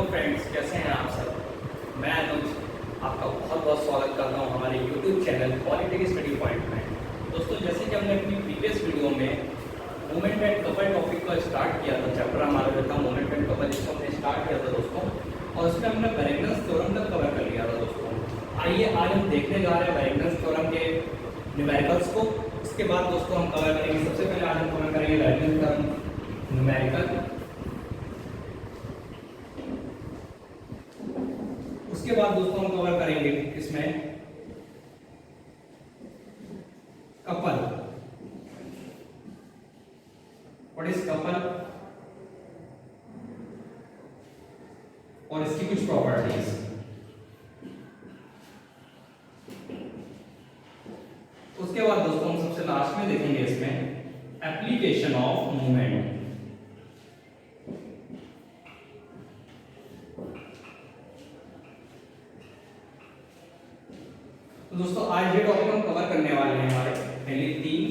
Friends, कैसे हैं आप सब। मैं अनुज आपका बहुत बहुत स्वागत करता हूं हमारे YouTube channel politics study point में। दोस्तों, जैसे कि हमने अपनी प्रीवियस वीडियो में मोमेंट एंड कपल टॉपिक का स्टार्ट किया था, चैप्टर हमारा जो था मोमेंट एंड कपल, जिसको हमने स्टार्ट किया था दोस्तों, और उसमें हमने बैरेगनस थ्योरम तक कवर कर लिया था दोस्तों। आइए आज हम देखने जा रहे हैं बैरेगनस थ्योरम के न्यूमेरिकल्स को। इसके बाद दोस्तों हम कवर करेंगे, सबसे पहले आज हम कवर करेंगे बैरेगनस थ्योरम न्यूमेरिकल। उसके बाद दोस्तों हम कवर करेंगे इसमें कपल। व्हाट इज कपल और इसकी कुछ प्रॉपर्टीज। उसके बाद दोस्तों हम सबसे लास्ट में देखेंगे इसमें एप्लीकेशन ऑफ मूवमेंट। तो दोस्तों आज ये टॉपिक हम कवर करने वाले हैं हमारे पहले तीन।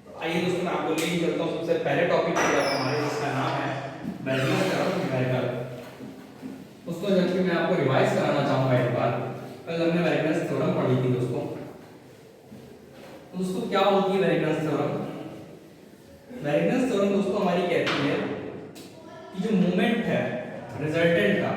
तो आइए दोस्तों मैं आपको लेके चलता हूँ सबसे पहले टॉपिक हमारे, जिसका नाम है बैरेगनस थ्योरम न्यूमेरिकल। उसको जबकि मैं आपको रिवाइज कराना चाहूंगा एक बार। कल हमने बैरेगनस थ्योरम पढ़ी थी दोस्तों। तो दोस्तों क्या होती है बैरेगनस थ्योरम? बैरेगनस थ्योरम दोस्तों हमारी कहती है कि जो मूवमेंट है रिजल्टेंट का,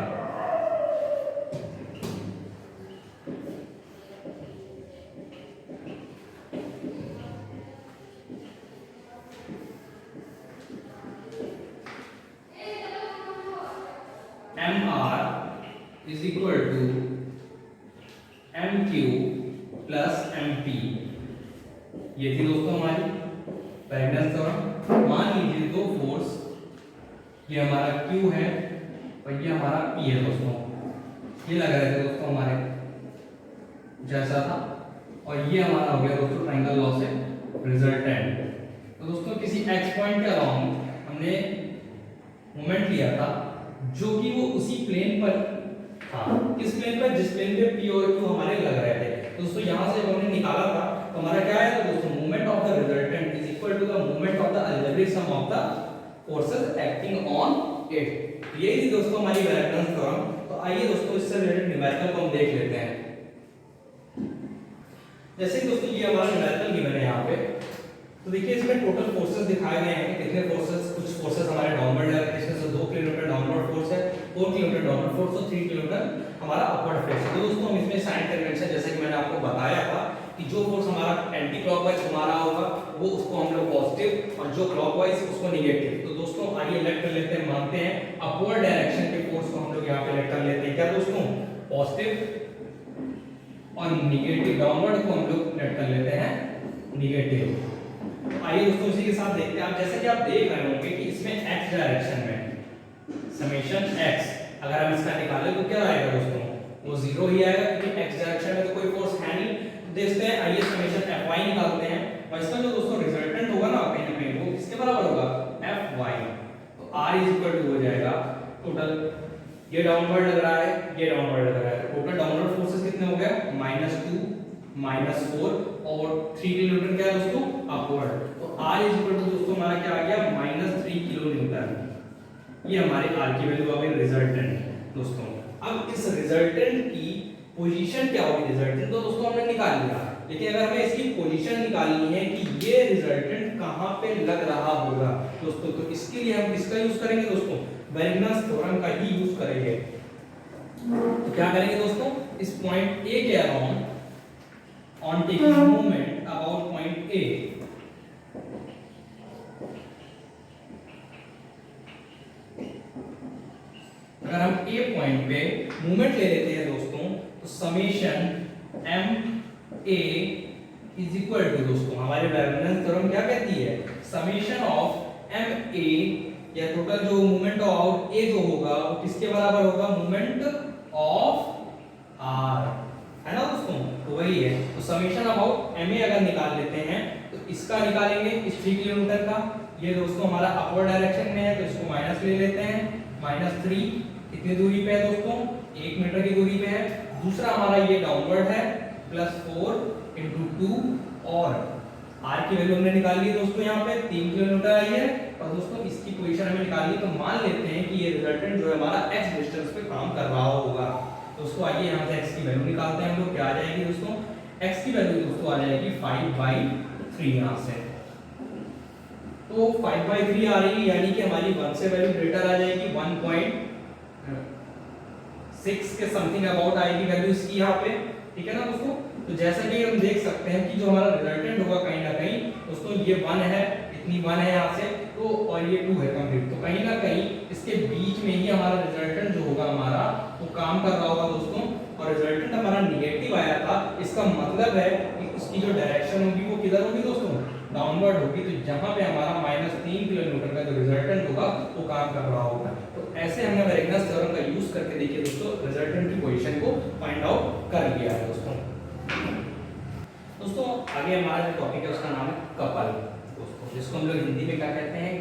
mr is equal to mq plus mp। ये थी दोस्तों हमारी बैरेगनस थ्योरम। मान लीजिए दो फोर्स, ये हमारा q है और ये हमारा p है दोस्तों। ये लग रहे थे दोस्तों हमारे जैसा था, और ये हमारा हो गया दोस्तों ट्रायंगल लॉ से रिजल्टेंट। तो दोस्तों किसी x पॉइंट के अराउंड हमने मोमेंट लिया था जो कि वो उसी प्लेन पर था। किस प्लेन पर? जिस प्लेन पे p और q हमारे लग रहे थे। तो दोस्तों यहां से हमने निकाला था, तो हमारा क्या आया था दोस्तों? Moment of the resultant is equal to the moment of the algebraic sum of the forces acting on it. यही थी दोस्तों हमारी बैरेगनस थ्योरम। तो आइए दोस्तों इससे रिलेटेड न्यूमेरिकल को हम देख लेते हैं। जैसे दोस्तों ये हमारा न्यूमेरिकल गिवन है यहाँ पे, तो देखिए इसमें टोटल फोर्सेस दिखाए गए हैं। कितने फोर्सेस? कुछ फोर्सेस हमारे डाउनवर्ड है, इसमें से 2 किलोमीटर डाउनवर्ड फोर्स है, 4 किलोमीटर डाउनवर्ड फोर्स और 3 किलोमीटर हमारा अपवर्ड फोर्स है। तो दोस्तों हम इसमें साइन कन्वेंशन, जैसे कि मैंने आपको बताया था कि जो फोर्स हमारा एंटी क्लॉकवाइज घुमा रहा होगा वो उसको हम लोग पॉजिटिव, और जो क्लॉकवाइज उसको नेगेटिव। तो दोस्तों आइए लेट कर लेते हैं, मानते हैं अपवर्ड डायरेक्शन के फोर्स को हम लोग यहाँ पे लेट कर लेते हैं। क्या दोस्तों? पॉजिटिव, और नेगेटिव डाउनवर्ड को हम लोग लेट कर लेते हैं नेगेटिव। तो आइए दोस्तों इसी के साथ देखते हैं। आप जैसे कि आप देख रहे होंगे कि इसमें x डायरेक्शन में समेशन x, अगर हम इसका निकालें तो क्या आएगा दोस्तों? वो 0 ही आएगा, क्योंकि x डायरेक्शन में तो कोई फोर्स है नहीं। तो देखते हैं, आइए समेशन fy निकालते हैं, और इसका जो दोस्तों रिजल्टेंट होगा ना कहीं ना कहीं वो किसके बराबर होगा? fy। तो r इज इक्वल टू हो जाएगा टोटल, ये डाउनवर्ड लग रहा है, ये डाउनवर्ड लग रहा है, टोटल डाउनवर्ड फोर्सेस कितने हो गए? -2 -4 और 3 किलोमीटर क्या है दोस्तों? अपवर्ड। तो r इज इक्वल टू दोस्तों हमारा क्या आ गया? -3 किलो न्यूटन। ये हमारे r की वैल्यू आ गई रिजल्टेंट दोस्तों। अब इस रिजल्टेंट की पोजीशन क्या होगी? रिजल्टेंट तो दोस्तों हमने निकाल लिया, लेकिन अगर हमें इसकी पोजीशन निकालनी है कि ये रिजल्टेंट कहां पे लग रहा होगा दोस्तों, तो इसके लिए हम किसका यूज करेंगे दोस्तों? बैरेगनस थ्योरम का ही यूज करेंगे। तो क्या करेंगे दोस्तों? इस पॉइंट A के around on taking movement about point A, अगर हम A पॉइंट पे मूवमेंट ले लेते हैं दोस्तों, तो summation MA is equal to दोस्तों हमारे बैरेगनस थ्योरम क्या कहती है? समेशन ऑफ MA या टोटल जो मूवमेंट ऑफ A जो होगा वो किसके बराबर होगा? मूवमेंट ऑफ R, है ना दोस्तों? तो वही है। तो समेशन अबाउट MA अगर निकाल लेते हैं तो इसका निकालेंगे, इस 3 किलोमीटर का। ये दोस्तों हमारा अपवर्ड डायरेक्शन में है, तो इसको माइनस ले लेते हैं। -3 कितनी दूरी पे है दोस्तों? 1 मीटर की दूरी पे है। दूसरा हमारा ये डाउनवर्ड है, +4 × 2, और r की वैल्यू हमने निकाल ली दोस्तों, यहाँ पे 3 किलोमीटर आई है। और दोस्तों इसकी पोजीशन हमें निकालनी, तो मान लेते हैं कि ये रिजल्टेंट जो है हमारा x डिस्टेंस पे काम कर रहा होगा। दोस्तों आइए यहाँ से x की वैल्यू निकालते हैं हम लोग। क्या आ जाएगी दोस्तों, x की वैल्यू दोस्तों आ जाएगी 5/3 यहाँ से। तो 5/3 आ रही है, यानी कि हमारी 1 से वैल्यू ग्रेटर आ जाएगी, 1.6 के समथिंग अबाउट आएगी वैल्यू इसकी यहाँ पे, ठीक है ना दोस्तों। तो जैसा कि हम देख सकते हैं कि जो हमारा रिजल्टेंट होगा कहीं ना कहीं दोस्तों ये 1 है, इतनी 1 है यहाँ से, तो और ये 2 है कंप्लीट, तो कहीं ना कहीं इसके बीच में ही हमारा रिजल्टेंट जो होगा हमारा वो काम कर रहा होगा दोस्तों। और रिजल्टेंट हमारा निगेटिव आया था, इसका मतलब है कि उसकी जो डायरेक्शन होगी वो किधर होगी दोस्तों, डाउनवर्ड होगी। तो जहां पे हमारा -3 किलोमीटर का जो रिजल्टेंट होगा वो काम कर रहा होगा। तो ऐसे हमने वेरेगनस थ्योरम का यूज करके देखिए दोस्तों रिजल्टेंट की पोजीशन को फाइंड आउट कर लिया है दोस्तों। दोस्तों आगे हमारा जो टॉपिक है उसका नाम है कपल दोस्तों, जिसको हम लोग हिंदी में क्या कहते हैं,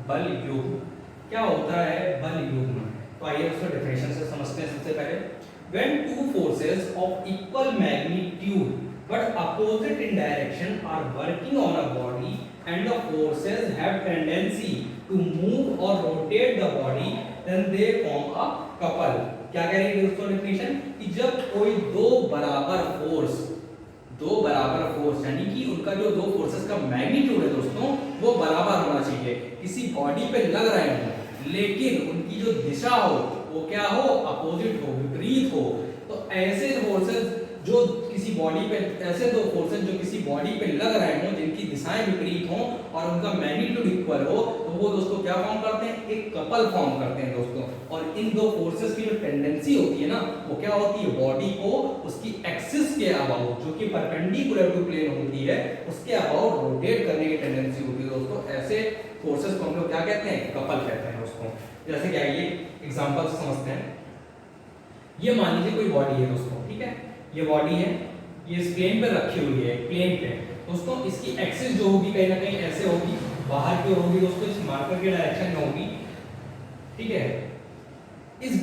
बल युग्म। क्या होता है बल युग्म, तो आइए दोस्तों डेफिनेशन से समझते हैं। सबसे पहले, when two forces of equal magnitude but opposite in direction are working on a body and the forces have tendency to move or rotate the body, then they form a couple। क्या कह रही है दोस्तों definition, कि जब कोई दो बराबर फोर्स यानी कि उनका जो दो फोर्सेस का मैग्नीट्यूड है दोस्तों वो बराबर होना चाहिए, किसी बॉडी पे लग रहे हो लेकिन उनकी जो दिशा हो वो क्या हो, अपोजिट हो, विपरीत हो। तो ऐसे फोर्सेस जो किसी बॉडी पे, ऐसे दो फोर्सेस जो किसी बॉडी पे लग रहे हो जिनकी दिशाएं विपरीत हो और उनका मैग्नीट्यूड इक्वल हो, तो वो दोस्तों क्या फॉर्म करते हैं, एक कपल फॉर्म करते हैं दोस्तों। और इन दो फोर्सेस की जो टेंडेंसी होती है ना वो क्या होती है, बॉडी को उसकी एक्सिस के अबाउट, जो कि परपेंडिकुलर टू प्लेन होती है, उसके अबाउट रोटेट करने की टेंडेंसी होती है दोस्तों। ऐसे फोर्सेस को हम लोग क्या कहते हैं, कपल कहते हैं दोस्तों। जैसे कि आइए एग्जांपल से समझते हैं। ये मान लीजिए कोई बॉडी है दोस्तों, ठीक है, ये बॉडी है, ये इस प्लेन पे रखी हुई है, प्लेन पे दोस्तों। इसकी एक्सिस जो होगी कहीं ना कहीं ऐसे होगी, बाहर की ओर होगी दोस्तों, इस मार्कर के डायरेक्शन में होगी, ठीक है। इस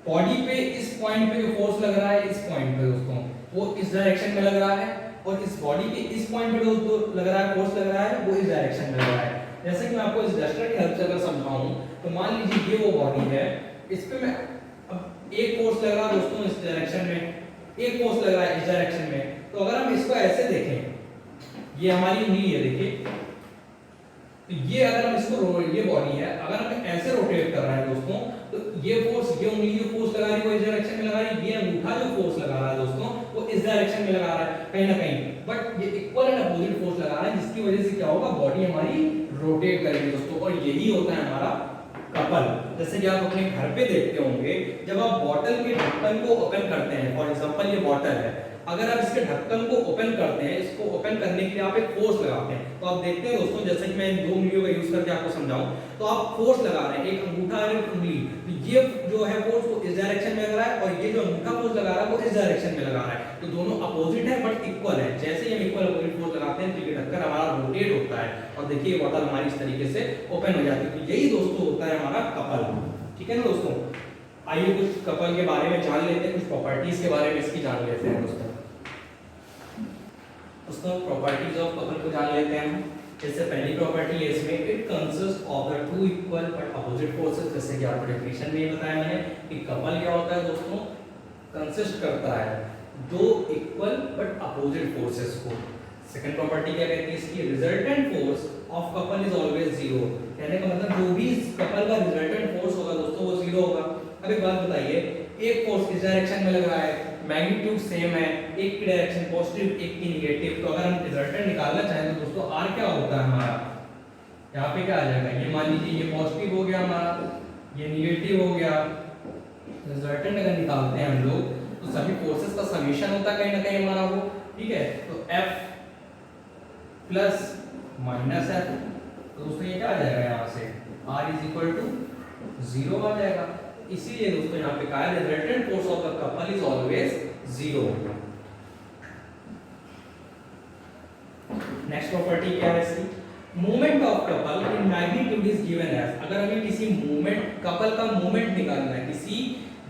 बॉडी पे इस पॉइंट पे जो फोर्स लग रहा है, इस पॉइंट पे दोस्तों वो इस डायरेक्शन में लग रहा है, और इस बॉडी के इस पॉइंट पे जो लग रहा है, फोर्स लग रहा है, वो इस डायरेक्शन में लग रहा है। जैसे कि मैं आपको इस डस्टर की हेल्प से अगर समझाऊं, तो मान लीजिए ये वो बॉडी है, इस पे मैं अब एक फोर्स लग रहा है दोस्तों इस डायरेक्शन में, एक फोर्स लग रहा है इस डायरेक्शन में। तो अगर हम इसको ऐसे देखें, ये हमारी उंगली है देखिए, तो ये अगर हम इसको ये बॉडी है, अगर हम ऐसे रोटेट कर रहे हैं दोस्तों, तो ये फोर्स, ये उंगली जो फोर्स लगा रही है वो इस डायरेक्शन में लगा रही है, ये अंगूठा जो फोर्स लगा रहा है दोस्तों वो इस डायरेक्शन में लगा रहा है कहीं ना कहीं, बट ये इक्वल एंड अपोजिट फोर्स लगा रहा है, जिसकी वजह से क्या होगा, बॉडी हमारी रोटेट करेगी दोस्तों। और यही होता है हमारा कपल। जैसे कि आप अपने घर पे देखते होंगे, जब आप बॉटल के ढक्कन को ओपन करते हैं, फॉर एग्जांपल ये बॉटल है, अगर आप इसके ढक्कन को ओपन करते हैं, इसको ओपन करने के लिए आप एक फोर्स लगाते हैं, तो आप देखते हैं दोस्तों, जैसे कि मैं इन दो उंगलियों का यूज करके आपको समझाऊं, तो आप फोर्स लगा रहे हैं, एक अंगूठा और एक उंगली, तो ये जो है फोर्स वो इस डायरेक्शन में लग रहा है, और ये जो अंगूठा फोर्स लगा रहा है वो इस डायरेक्शन में लगा रहा है। तो दोनों अपोजिट है बट इक्वल है। जैसे ही हम इक्वल अपोजिट फोर्स लगाते हैं तो ये ढक्कन हमारा रोटेट होता है, और देखिए ये बॉटल हमारी इस तरीके से ओपन हो जाती है। तो यही दोस्तों होता है हमारा कपल, ठीक है ना दोस्तों। आइए कुछ कपल के बारे में जान लेते हैं, कुछ प्रॉपर्टीज के बारे में इसकी जान लेते हैं दोस्तों। प्रॉपर्टीज ऑफ कपल को जान लेते हैं हम। जैसे पहली प्रॉपर्टी है इसमें, it consist of the two equal but opposite forces. जैसे कि आपको डेफिनेशन में बताया मैंने कि कपल क्या होता है दोस्तों, कंसिस्ट करता है दो इक्वल बट अपोजिट फोर्सेस को। सेकंड प्रॉपर्टी क्या कहती है इसकी, resultant force of couple is always zero. कहने का मतलब जो भी कपल का रिजल्टेंट फोर्स होगा दोस्तों वो जीरो होगा। अब एक बात बताइए, एक फोर्स इस डायरेक्शन में लग रहा है, मैग्नीट्यूड सेम है, एक की डायरेक्शन पॉजिटिव एक की नेगेटिव, तो अगर हम रिजल्टेंट निकालना चाहें तो दोस्तों आर क्या होता है हमारा, यहाँ पे क्या आ जाएगा, ये मान लीजिए ये पॉजिटिव हो गया हमारा, ये नेगेटिव हो गया। रिजल्टेंट अगर निकालते हैं हम लोग तो सभी फोर्सेस का समेशन होता है कहीं ना कहीं हमारा वो, ठीक है। तो F प्लस माइनस F, तो दोस्तों ये क्या आ जाएगा यहाँ से, R इज इक्वल टू 0 आ जाएगा। इसीलिए दोस्तों यहाँ पे कहा है resultant force of the couple is always 0। Next property क्या है इसकी, movement of couple in magnitude is given as. अगर हमें किसी मूवमेंट, कपल का मूवमेंट निकालना है, किसी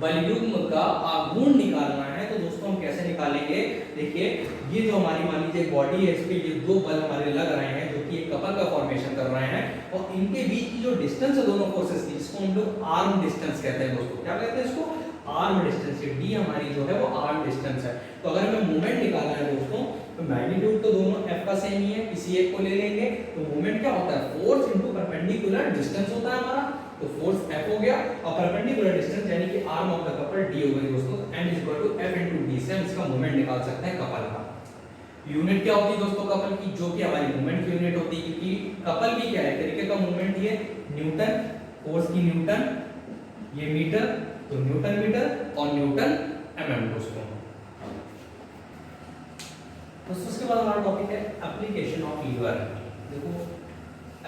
बलयुग्म का आघूर्ण निकालना है तो दोस्तों हम कैसे निकालेंगे, देखिए ये जो हमारी मान लीजिए बॉडी है, इस पे ये दो बल हमारे लग रहे हैं जो कि एक कपल का फॉर्मेशन कर रहे हैं, और इनके बीच की जो डिस्टेंस है दोनों फोर्सेस की, जिसको हम लोग आर्म डिस्टेंस कहते हैं दोस्तों। क्या कहते हैं इसको? Arm distance. ये डी हमारी जो है वो आर्म डिस्टेंस है। तो अगर हमें मूवमेंट निकालना है दोस्तों, तो मैग्नीट्यूड तो दोनों F का सेम ही है, किसी एक को ले लेंगे। तो मूवमेंट क्या होता है? फोर्स इनटू परपेंडिकुलर डिस्टेंस होता है हमारा। तो फोर्स F हो गया और परपेंडिकुलर डिस्टेंस यानी कि arm of the couple D हो गई दोस्तों। M = F * D से हम इसका मूवमेंट निकाल सकते हैं कपल का। यूनिट क्या होती है दोस्तों कपल की? जो कि हमारी मूवमेंट की यूनिट होती है, क्योंकि कपल भी क्या है तरीके का मूवमेंट ही है, न्यूटन, फोर्स की न्यूटन, ये मीटर, तो न्यूटन मीटर और न्यूटन mm दोस्तों। दोस्तों उसके बाद हमारा टॉपिक है एप्लीकेशन ऑफ लीवर। देखो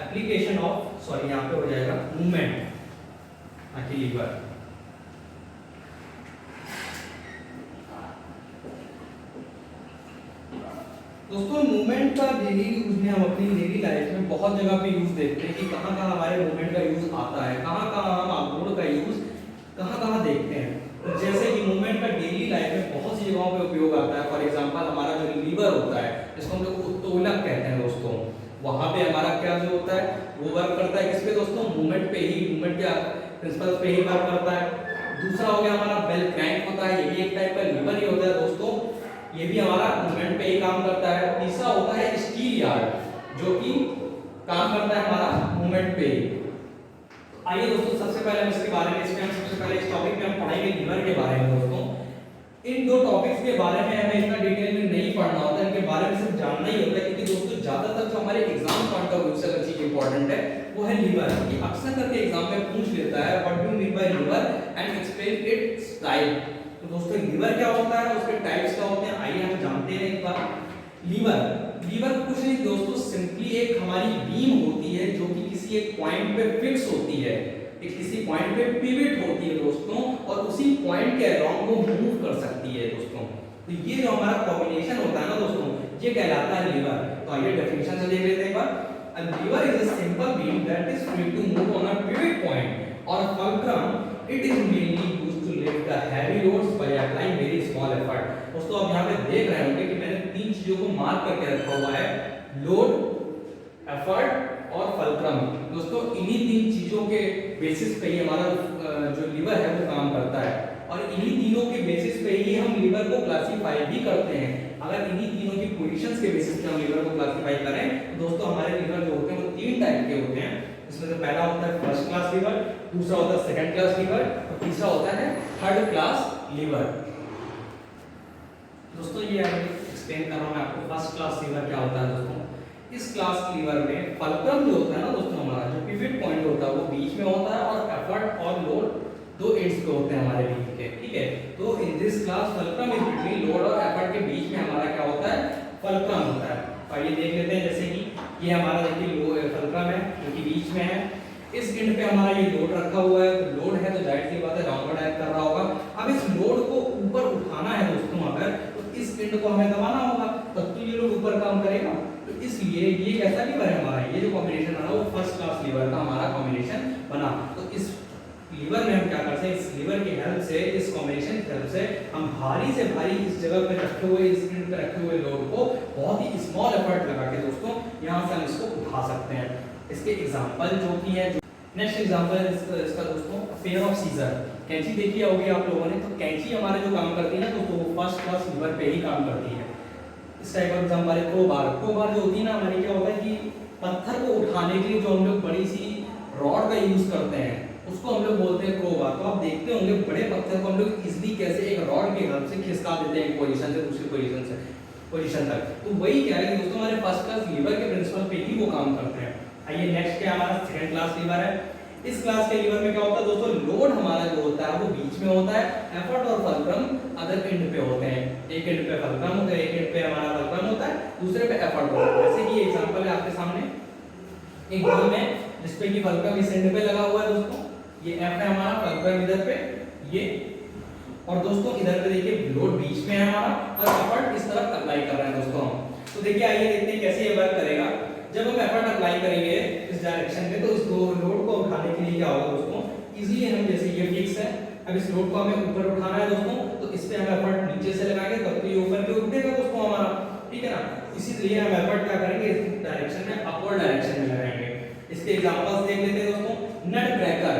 एप्लीकेशन ऑफ, सॉरी यहाँ पे हो जाएगा मूवमेंट बाकी लीवर। दोस्तों मूवमेंट का डेली यूज में हम अपनी डेली लाइफ में बहुत जगह पे यूज देखते हैं कि कहाँ कहाँ हमारे मूवमेंट का यूज आता है, कहाँ कहाँ हम आघूर्ण का यूज कहाँ कहाँ देखते हैं। तो जैसे कि मूवमेंट का डेली लाइफ में बहुत सी जगहों पे उपयोग आता है। फॉर एग्जांपल हमारा जो लीवर होता है, जिसको हम लोग उत्तोलक कहते हैं दोस्तों, वहाँ पे हमारा क्या जो होता है वो वर्क करता है किस पे दोस्तों? मूवमेंट पे ही, मूवमेंट के प्रिंसिपल पे ही वर्क करता है। दूसरा हो गया हमारा बेल क्रैंक होता है, ये भी एक टाइप का लीवर ही होता है दोस्तों, ये भी हमारा मूवमेंट पे ही काम करता है। तीसरा होता है स्टील यार्ड, जो कि काम करता है हमारा मूवमेंट पे ही। आइए दोस्तों सबसे पहले हम इसके बारे में, इसमें हम सबसे पहले इस टॉपिक में हम पढ़ाएंगे लीवर के बारे में दोस्तों। इन दो टॉपिक्स के बारे में हमें इतना डिटेल में नहीं पढ़ना होता, इनके बारे में सिर्फ जानना ही होता है, क्योंकि दोस्तों ज्यादातर जो हमारे एग्जाम पॉइंट ऑफ व्यू से अगर चीज इंपॉर्टेंट है वो है लीवर। ये अक्सर करके एग्जाम में पूछ लेता है what do you mean by lever and explain its type. तो दोस्तों लीवर क्या होता है, उसके टाइप्स क्या होते हैं, आइए हम जानते हैं एक बार। लीवर कुछ नहीं दोस्तों, सिंपली एक हमारी बीम होती है जो कि किसी एक पॉइंट पे फिक्स होती है, एक किसी पॉइंट पे पिवट होती है दोस्तों, और उसी पॉइंट के अराउंड वो मूव कर सकती है दोस्तों। तो ये जो हमारा कॉम्बिनेशन होता है ना दोस्तों, ये कहलाता है लीवर। तो आइए डेफिनेशन से देख लेते हैं एक बार। A lever is a simple beam that is free to move on a pivot point or a fulcrum. It is mainly used to lift the heavy loads by applying very small effort. दोस्तों आप यहाँ पे देख रहे होंगे कि मैंने तीन चीजों को मार्क करके रखा हुआ है, लोड, एफर्ट और फल्क्रम। दोस्तों इन्हीं तीन चीजों के बेसिस पे ही हमारा जो लीवर है वो काम करता है, और इन्हीं तीनों के बेसिस पे ही हम लीवर को क्लासिफाई भी करते हैं। अगर इन्हीं तीनों की पोजीशंस के बेसिस पे हम लीवर को क्लासिफाई करें तो दोस्तों हमारे लीवर जो होते हैं वो तीन टाइप के होते हैं। इसमें से पहला होता है फर्स्ट क्लास लीवर, दूसरा होता है सेकंड क्लास लीवर और तीसरा होता है थर्ड क्लास लीवर। दोस्तों ये एक्सप्लेन कर रहा हूं मैं आपको फर्स्ट क्लास लीवर क्या होता है दोस्तों। इस क्लास लीवर में फल्क्रम जो होता है ना दोस्तों, हमारा जो पिवट पॉइंट होता है वो बीच में होता है, और एफर्ट और लोड दो एंड्स पे होते हैं हमारे बीच के, ठीक है। तो in this class fulcrum is between load और एफर्ट के बीच में हमारा क्या होता है? फल्क्रम होता है। तो ये देख लेते हैं, जैसे कि ये हमारा देखिए फल्क्रम है जो कि बीच में है, इस एंड पे हमारा ये लोड रखा हुआ है। तो लोड है तो जाहिर सी बात है डाउनवर्ड एक्ट कर रहा होगा। अब इस लोड को ऊपर उठाना है दोस्तों, अगर तो इस एंड को हमें दबाना होगा, तब तो ये लोड ऊपर काम करेगा। तो इसलिए ये कैसा लीवर है हमारा, ये जो कॉम्बिनेशन बना वो फर्स्ट क्लास लीवर का हमारा कॉम्बिनेशन बना। तो इस लीवर में हम क्या करते हैं, इस लीवर की हेल्प से, इस कॉम्बिनेशन की हेल्प से हम भारी से भारी इस जगह पे रखे हुए, इस एंड पे रखे हुए लोड को बहुत ही स्मॉल एफर्ट लगा के दोस्तों यहाँ से हम इसको उठा सकते हैं। इसके एग्जांपल जो कि है, नेक्स्ट एग्जांपल इसका दोस्तों पेयर ऑफ सीजर। कैंची देखी होगी आप लोगों ने, तो कैंची हमारे जो काम करती है ना दोस्तों वो फर्स्ट क्लास लीवर पे ही काम करती है। इस टाइप का एग्जांपल है क्रोबार जो होती है ना हमारी, क्या होता है कि पत्थर को उठाने के लिए जो हम लोग बड़ी सी रॉड का यूज करते हैं उसको हम लोग बोलते हैं क्रोबार। तो आप देखते होंगे बड़े पत्थर को हम लोग इजीली कैसे एक रॉड की हेल्प से खिसका देते हैं एक पोजीशन से दूसरी पोजीशन तक। तो वही क्या है दोस्तों, हमारे फर्स्ट क्लास लीवर के प्रिंसिपल पे ही वो काम करते हैं। आइए नेक्स्ट क्या हमारा सेकंड क्लास लीवर है। इस क्लास के लीवर में क्या होता है दोस्तों, लोड हमारा जो होता है वो बीच में होता है, एफर्ट और फल्क्रम अदर एंड पे होते हैं। एक एंड पे फल्क्रम होता है, एक एंड पे हमारा फल्क्रम होता है, दूसरे पे एफर्ट होता है। जैसे कि एग्जांपल है आपके सामने, एक बीम है जिसपे कि फल्क्रम इस एंड पे लगा हुआ है दोस्तों, ये एफ है हमारा, फल्क्रम इधर पे ये, और दोस्तों इधर पे देखिए लोड बीच में है हमारा और एफर्ट इस तरफ अप्लाई कर रहे हैं दोस्तों। तो देखिए आइए देखते हैं कैसे ये वर्क करेगा। जब हम एफर्ट अप्लाई करेंगे इस डायरेक्शन में, तो इस लोड को उठाने के लिए क्या होगा दोस्तों, इजीली हम जैसे ये फिक्स है अब इस लोड को हमें ऊपर उठाना है दोस्तों, तो इस पे हम एफर्ट नीचे से लगाएंगे तब तो ये ऊपर की ओर उठेगा दोस्तों हमारा, ठीक है ना। इसीलिए हम एफर्ट क्या करेंगे, इस डायरेक्शन में, अपवर्ड डायरेक्शन में लगाएंगे। इसके एग्जांपल्स देख लेते हैं दोस्तों। नट क्रैकर,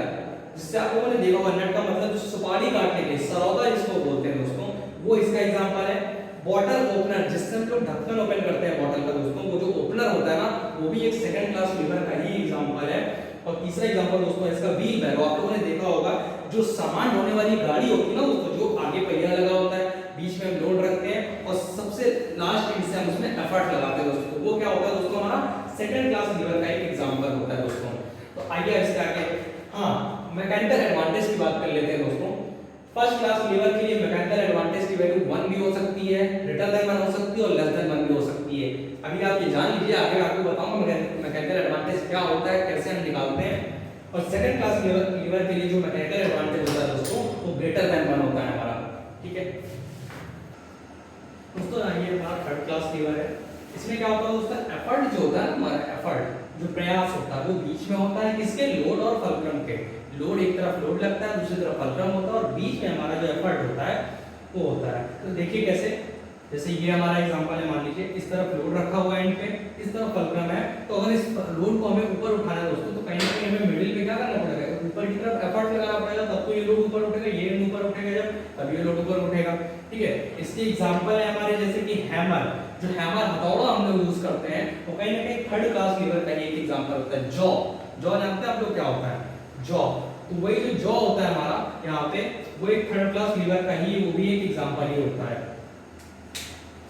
जिससे आप लोगों ने देखा होगा, नट का मतलब जो सुपारी काटने के लिए सरौदा जिसको बोलते हैं दोस्तों, वो इसका एग्जांपल है। बॉटल ओपनर, जिससे हम लोग ढक्कन ओपन करते हैं बॉटल का दोस्तों, वो जो ओपनर होता है ना, वो भी एक सेकंड क्लास लीवर का ही एग्जांपल है। और तीसरा एग्जांपल दोस्तों इसका व्हील बैरो, आप लोगों ने देखा होगा जो सामान ढोने वाली गाड़ी होती है ना दोस्तों, जो आगे पहिया लगा होता है, बीच में हम लोड रखते हैं और सबसे लास्ट में जिससे हम उसमें एफर्ट लगाते हैं दोस्तों, वो क्या होता है दोस्तों, हमारा सेकंड क्लास लीवर का एक एग्जांपल होता है दोस्तों। तो आइए इसके आगे मैकेनिकल एडवांटेज की बात कर लेते हैं दोस्तों। फर्स्ट क्लास लीवर के लिए मैकेनिकल एडवांटेज की वैल्यू 1 भी हो सकती है, ग्रेटर देन 1 हो सकती है और लेस देन 1 भी हो सकती है। अभी आप ये जान लीजिए, आगे आपको बताऊंगा मैकेनिकल एडवांटेज क्या होता है, कैसे हम निकालते हैं। और सेकंड क्लास लीवर के लिए जो मैकेनिकल एडवांटेज होता है दोस्तों, वो ग्रेटर देन 1 होता है हमारा, ठीक है दोस्तों। ये हमारा थर्ड क्लास लीवर है। इसमें क्या होता है दोस्तों, एफर्ट जो होता है हमारा, एफर्ट जो प्रयास होता है, वो बीच में होता है किसके, लोड और फलक्रम के। लोड एक तरफ लोड लगता है, दूसरी तरफ फलक्रम होता है और बीच में हमारा जो एफर्ट होता है वो होता है। तो देखिए कैसे, जैसे ये हमारा एग्जांपल है, मान लीजिए इस तरफ लोड रखा हुआ है, इन पे इस तरफ फलक्रम है, तो अगर इस लोड को हमें ऊपर उठाना है दोस्तों, तो कहीं ना कहीं हमें मिडिल पे क्या करना पड़ेगा, ऊपर की तरफ एफर्ट लगाना पड़ेगा, तब तो ये लोड ऊपर उठेगा, ये ऊपर उठेगा जब, तब ये लोड ऊपर उठेगा, ठीक है। इसके एग्जांपल है हमारे जैसे कि हैमर, जो हैमर हथौड़ा हम लोग यूज करते हैं, वो कहीं ना कहीं थर्ड क्लास लीवर का एक एग्जांपल होता है। जॉ, जॉ जानते हैं आप लोग क्या होता है, जॉ, तो वही जो जॉ होता है हमारा यहाँ पे, वो एक थर्ड क्लास लीवर का ही, वो भी एक एग्जांपल ही होता है।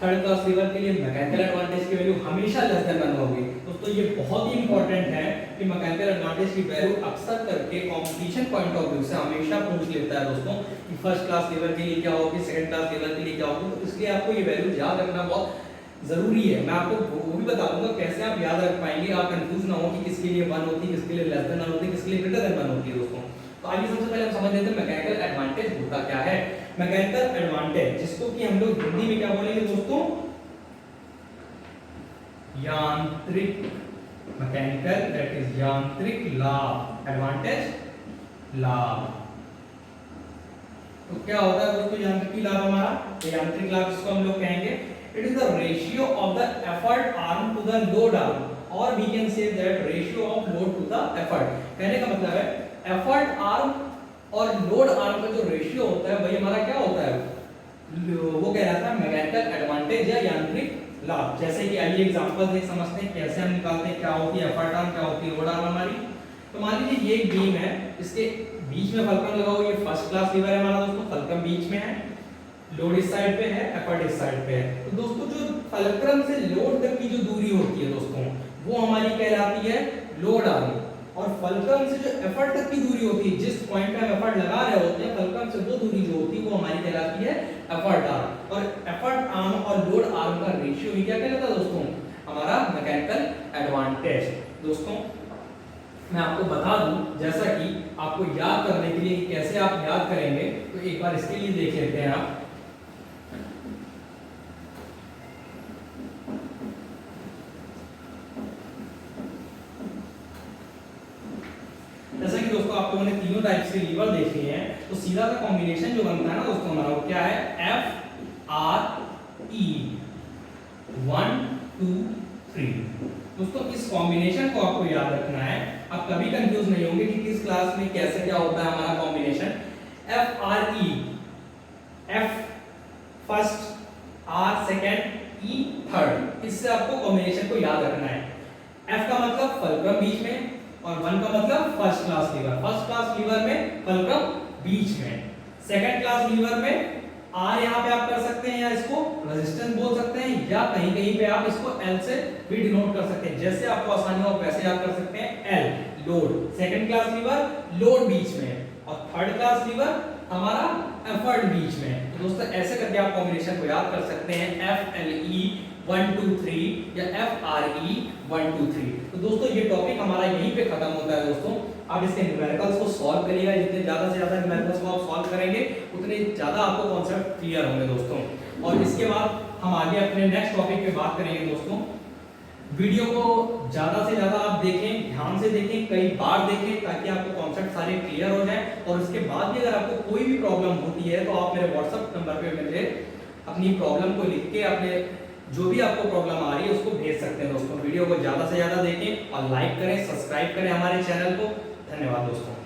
थर्ड क्लास लीवर के लिए मैकेनिकल एडवांटेज की वैल्यू हमेशा लेस देन 1 होगी दोस्तों। ये बहुत ही इंपॉर्टेंट है कि मैकेनिकल एडवांटेज की वैल्यू अक्सर करके कंपटीशन पॉइंट ऑफ व्यू से हमेशा पूछ लेता है दोस्तों कि फर्स्ट क्लास लीवर के लिए क्या होगी, सेकंड क्लास लीवर के लिए क्या होगी। तो इसलिए आपको ये वैल्यू याद रखना बहुत जरूरी है। मैं आपको वो भी बता दूंगा कैसे आप याद रख पाएंगे, आप कंफ्यूज ना हो कि किसके लिए 1 होती है, किसके लिए लेस देन 1 होती है, किसके लिए ग्रेटर देन 1 होती है दोस्तों। तो आइए सबसे पहले हम समझ लेते हैं मैकेनिकल एडवांटेज होता क्या है। मैकेनिकल एडवांटेज, जिसको कि हम लोग हिंदी में क्या बोलेंगे दोस्तों, यांत्रिक, मैकेनिकल दैट इज यांत्रिक लाभ, एडवांटेज लाभ। तो क्या होता है दोस्तों यांत्रिक लाभ हमारा, तो यांत्रिक लाभ इसको हम लोग कहेंगे, it is the ratio of the effort arm to the load arm, और we can say that ratio of load to the effort. कहने का मतलब है एफर्ट आर्म और लोड आर्म का जो रेशियो होता है वही हमारा क्या होता है, वो कहलाता है मैकेनिकल एडवांटेज या यांत्रिक लाभ। जैसे कि आइए एग्जांपल से समझते हैं कैसे हम निकालते हैं, क्या होती है एफर्ट आर्म, क्या होती है लोड आर्म हमारी। तो मान लीजिए ये एक बीम है, इसके बीच में फलक्रम लगा हुआ, ये फर्स्ट क्लास लीवर है हमारा दोस्तों, फलक्रम बीच में है, लोड इस साइड पे है, एफर्ट इस साइड पे है। तो दोस्तों जो फलक्रम से लोड तक की जो दूरी होती है दोस्तों, वो हमारी कहलाती है लोड आर्म, और फलक्रम से जो एफर्ट तक की दूरी होती है, जिस पॉइंट पे हम एफर्ट लगा रहे होते हैं, फलक्रम से वो दूरी जो होती है वो हमारी कहलाती है एफर्ट आर्म। और एफर्ट आर्म और लोड आर्म का रेशियो ही क्या कहलाता है दोस्तों, हमारा मैकेनिकल एडवांटेज। दोस्तों मैं आपको बता दूं, जैसा कि आपको याद करने के लिए कैसे आप याद करेंगे, तो एक बार इसके लिए देख लेते हैं आप। जैसा कि दोस्तों आप लोगों ने तीनों टाइप्स के लीवर देख लिए हैं, तो सीधा का कॉम्बिनेशन जो बनता है ना दोस्तों हमारा, वो क्या है, एफ आर ई 1 2 3। दोस्तों इस कॉम्बिनेशन को आपको याद रखना है, आप कभी कंफ्यूज नहीं होंगे कि किस क्लास में कैसे क्या होता है हमारा combination. F R E, F first, R second, E third, इससे आपको कॉम्बिनेशन को याद रखना है। एफ का मतलब फलक्रम बीच में, और 1 का मतलब first class lever. First class lever में फलक्रम बीच में, सेकंड क्लास लीवर में आर यहाँ पे आप कर सकते हैं, या इसको रेजिस्टेंस बोल सकते हैं, या कहीं कहीं पे आप इसको एल से भी डिनोट कर सकते हैं, जैसे आपको आसानी हो वैसे आप कर सकते हैं। L load, second class lever load बीच में, और थर्ड क्लास लीवर हमारा एफर्ट बीच में। तो दोस्तों ऐसे करके आप कॉम्बिनेशन को याद कर सकते हैं, एफ एल ई 1 2 3 या एफ आर ई 1 2 3। तो दोस्तों ये टॉपिक हमारा यहीं पे खत्म होता है दोस्तों। आप इसके न्यूमेरिकल्स को सॉल्व करिएगा, जितने ज्यादा से ज्यादा न्यूमेरिकल्स को आप सॉल्व करेंगे उतने ज्यादा आपको कॉन्सेप्ट क्लियर होंगे दोस्तों। और इसके बाद हम आगे अपने नेक्स्ट टॉपिक पे बात करेंगे दोस्तों, वीडियो को ज़्यादा से ज़्यादा आप देखें, ध्यान से देखें, कई बार देखें, ताकि आपको कॉन्सेप्ट सारे क्लियर हो जाए। और उसके बाद भी अगर आपको कोई भी प्रॉब्लम होती है तो आप मेरे व्हाट्सएप नंबर पे मेरे अपनी प्रॉब्लम को लिख के अपने जो भी आपको प्रॉब्लम आ रही है उसको भेज सकते हैं दोस्तों। वीडियो को ज़्यादा से ज़्यादा देखें और लाइक करें, सब्सक्राइब करें हमारे चैनल को। धन्यवाद दोस्तों।